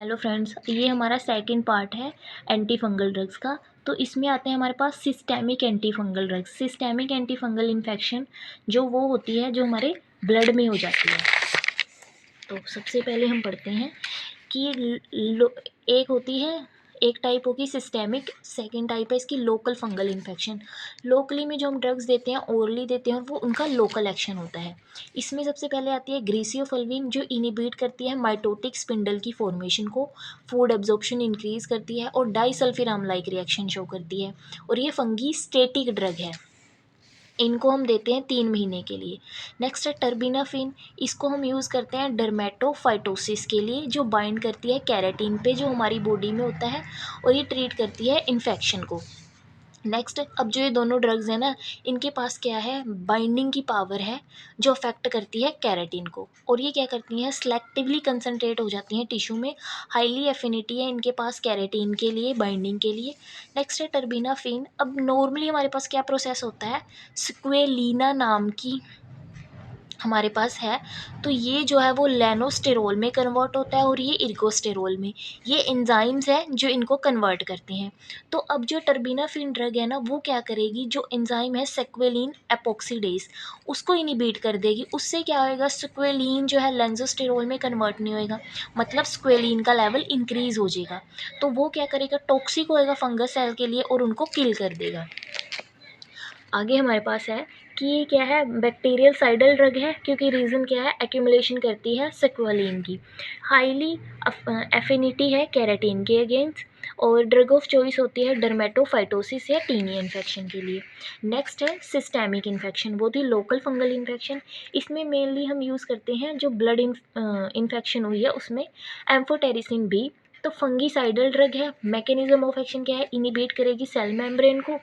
Hello friends, ये हमारा second part है एंटी फंगल ड्रग्स का। तो इसमें आते हैं हमारे पास systemic anti fungal drugs. Systemic anti fungal infection जो वो होती है जो हमारे ब्लड में हो जाती है। तो सबसे पहले हम पढ़ते हैं कि एक होती है, एक टाइप होगी सिस्टेमिक, सेकंड टाइप है इसकी लोकल फंगल इन्फेक्शन। लोकली में जो हम ड्रग्स देते हैं, ओरली देते हैं, वो उनका लोकल एक्शन होता है। इसमें सबसे पहले आती है ग्रीसियोफल्विन जो इनिबिट करती है माइटोटिक स्पिंडल की फॉर्मेशन को, फूड एब्जॉर्प्शन इंक्रीज करती है और डाइसल्फिराम लाइक रिएक्शन शो करती है। और ये फंगी स्टेटिक ड्रग है। इनको हम देते हैं 3 महीने के लिए। नेक्स्ट है टर्बिनाफिन। इसको हम यूज़ करते हैं डर्मेटोफाइटोसिस के लिए, जो बाइंड करती है कैरेटीन पे जो हमारी बॉडी में होता है, और ये ट्रीट करती है इन्फेक्शन को। नेक्स्ट, अब जो ये दोनों ड्रग्स हैं ना, इनके पास क्या है, बाइंडिंग की पावर है जो अफेक्ट करती है कैरेटीन को, और ये क्या करती हैं, सेलेक्टिवली कंसनट्रेट हो जाती हैं टिश्यू में। हाईली एफिनिटी है इनके पास कैरेटीन के लिए, बाइंडिंग के लिए। नेक्स्ट है टर्बिनाफिन। अब नॉर्मली हमारे पास क्या प्रोसेस होता है, स्क्वेलिना नाम की हमारे पास है, तो ये जो है वो लेनोस्टेरोल में कन्वर्ट होता है और ये इर्गोस्टेरोल में। ये एंजाइम्स हैं जो इनको कन्वर्ट करते हैं। तो अब जो टर्बिनाफिन ड्रग है ना, वो क्या करेगी, जो एंजाइम है सेक्वेलिन एपोक्सीडेज, उसको इनिबिट कर देगी। उससे क्या होएगा, स्क्वेलिन जो है लेंजोस्टेरोल में कन्वर्ट नहीं होएगा, मतलब स्क्वेलिन का लेवल इंक्रीज हो जाएगा। तो वो क्या करेगा, टॉक्सिक होएगा फंगस सेल के लिए और उनको किल कर देगा। आगे हमारे पास है कि ये क्या है, बैक्टीरियल साइडल ड्रग है, क्योंकि रीज़न क्या है, एक्यूमुलेशन करती है सेक्वालिन की। हाईली एफिनिटी है कैरेटीन के अगेंस्ट, और ड्रग ऑफ चॉइस होती है डर्मेटोफाइटोसिस या टीनिया इन्फेक्शन के लिए। नेक्स्ट है सिस्टेमिक इन्फेक्शन, वो थी लोकल फंगल इन्फेक्शन। इसमें मेनली हम यूज़ करते हैं जो ब्लड इन्फेक्शन हुई है उसमें एम्फोटेरिसिन बी। तो फंगीसाइडल ड्रग है। मैकेनिज्म ऑफ एक्शन क्या है, इनिबिट करेगी सेल मेम्ब्रेन को,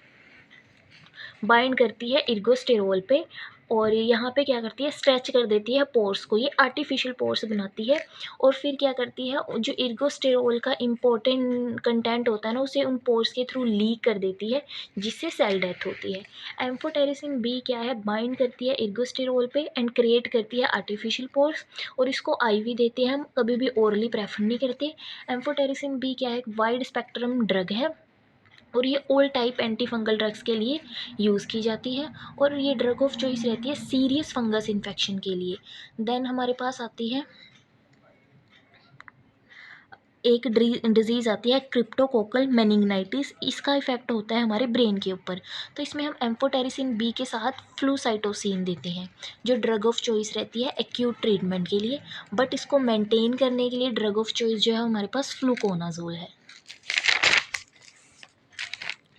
बाइंड करती है इर्गोस्टेरोल पे, और यहाँ पे क्या करती है, स्ट्रेच कर देती है पोर्स को, ये आर्टिफिशियल पोर्स बनाती है। और फिर क्या करती है, जो इर्गोस्टेरोल का इम्पोर्टेंट कंटेंट होता है ना, उसे उन पोर्स के थ्रू लीक कर देती है, जिससे सेल डेथ होती है। एम्फोटेरिसिन बी क्या है, बाइंड करती है इर्गोस्टेरोल पे एंड क्रिएट करती है आर्टिफिशियल पोर्स, और इसको आईवी देते हैं हम, कभी भी ओरली प्रेफर नहीं करते। एम्फोटेरिसिन बी क्या है, एक वाइड स्पेक्ट्रम ड्रग है, और ये old type anti fungal drugs के लिए यूज़ की जाती है, और ये ड्रग ऑफ चॉइस रहती है सीरियस फंगस इन्फेक्शन के लिए। देन हमारे पास आती है एक डिजीज़ आती है क्रिप्टोकोकल मेनिंगनाइटिस। इसका इफेक्ट होता है हमारे ब्रेन के ऊपर। तो इसमें हम एम्फोटेरिसिन बी के साथ फ्लूसाइटोसिन देते हैं, जो ड्रग ऑफ चॉइस रहती है एक्यूट ट्रीटमेंट के लिए। बट इसको मेंटेन करने के लिए ड्रग ऑफ चॉइस जो है हमारे पास फ्लूकोनाजोल है।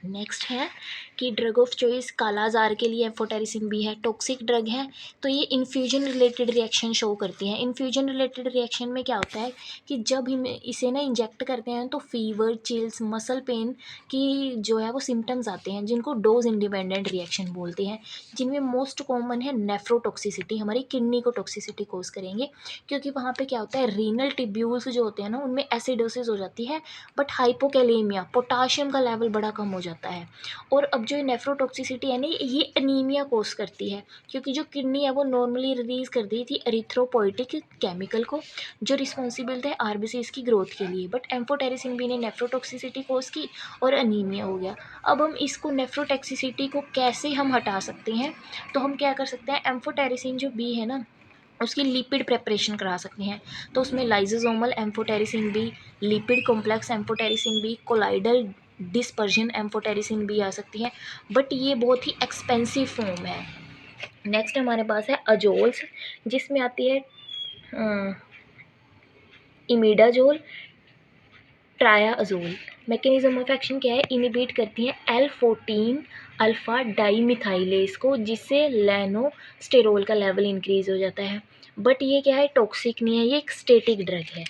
नेक्स्ट है कि ड्रग ऑफ चॉइस कालाजार के लिए एम्फोटेरिसिन बी है, टॉक्सिक ड्रग है। तो ये इन्फ्यूजन रिलेटेड रिएक्शन शो करती हैं। इन्फ्यूजन रिलेटेड रिएक्शन में क्या होता है कि जब हम इसे ना इंजेक्ट करते हैं तो फीवर, चिल्स, मसल पेन की जो है वो सिम्टम्स आते हैं, जिनको डोज इंडिपेंडेंट रिएक्शन बोलते हैं। जिनमें मोस्ट कॉमन है नेफ्रोटॉक्सिसिटी, हमारी किडनी को टॉक्सिसिटी कोज करेंगे, क्योंकि वहाँ पे क्या होता है, रीनल टिब्यूल्स जो होते हैं ना, उनमें एसिडोसिस हो जाती है, बट हाइपोकैलेमिया, पोटाशियम का लेवल बड़ा कम हो जाता है। और अब जो नेफ्रोटॉक्सिसिटी है ना, ये एनीमिया कोस करती है, क्योंकि जो किडनी है वो नॉर्मली रिलीज कर दी थी एरिथ्रोपोइटिक केमिकल को, जो रिस्पॉन्सिबल थे आरबीसीज की ग्रोथ के लिए। बट एम्फोटेरिसिन बी ने नेफ्रोटॉक्सिसिटी कोस की और एनीमिया हो गया। अब हम इसको नेफ्रोटॉक्सिसिटी को कैसे हम हटा सकते हैं, तो हम क्या कर सकते हैं, एम्फोटेरिसिन जो बी है ना, उसकी लिपिड प्रेपरेशन करा सकते हैं। तो उसमें liposomal amphotericin B, lipid complex amphotericin B, colloidal dispersion amphotericin B आ सकती है, बट ये बहुत ही एक्सपेंसिव फॉर्म है। नेक्स्ट हमारे पास है अजोल्स, जिसमें आती है imidazole, triazole. Mechanism of action क्या है, इनिबिट करती हैं L14 अल्फा डाईमिथाइलेज को, जिससे लेनोस्टेरोल का लेवल इंक्रीज हो जाता है। बट ये क्या है, टॉक्सिक नहीं है, ये एक स्टेटिक ड्रग है।